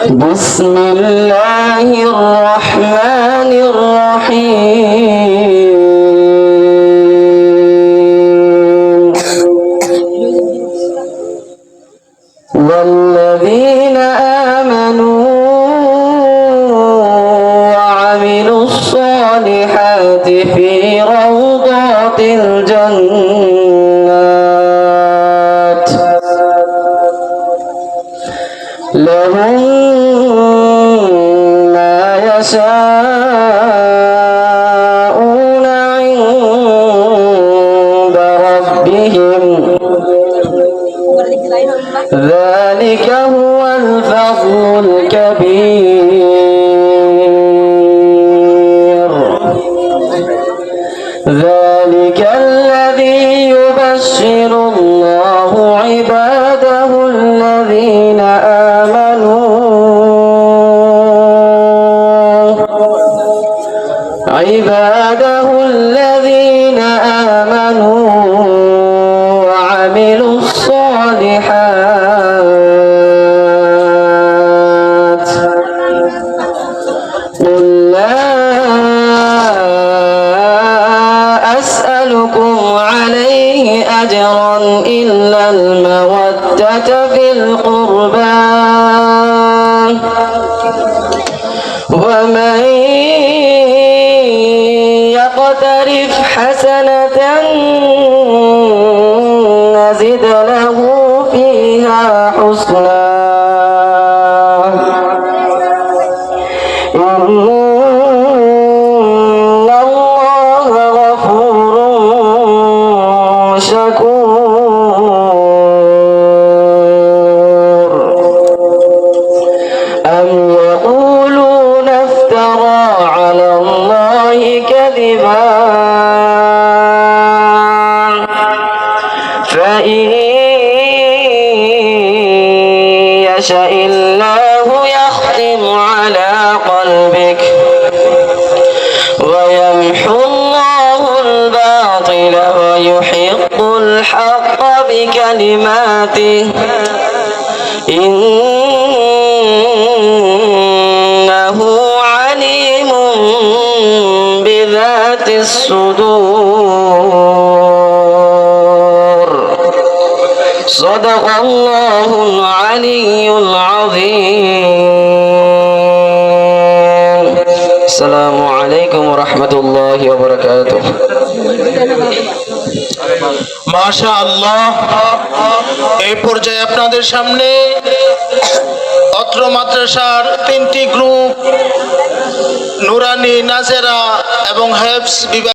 بسم الله الرحمن الرحيم والذين آمنوا وعملوا الصالحات في روضات الجنات لهم ما يشاءون عند ربهم ذلك هو الفضل الكبير ذلك الذي يبشر الله عباده الذين آمنوا وعملوا الصالحات قل لا أسألكم عليه أجرا إلا المودة في القربى ومن يقترف حسنة نزد له فيها حسنا إن الله غفور شكور أم يقولون افترى على الله كذبا فإن يشاء الله يختم على قلبك ويمحو الله الباطل ويحق الحق بكلماته إنه عليم بذات الصدور صدق الله العلي العظيم السلام عليكم ورحمة الله وبركاته মাশাআল্লাহ এই পর্যায়ে আপনাদের সামনে অত্র মাদ্রাসার তিনটি গ্রুপ নুরানি নাজেরা এবং হেফজ বিভাগ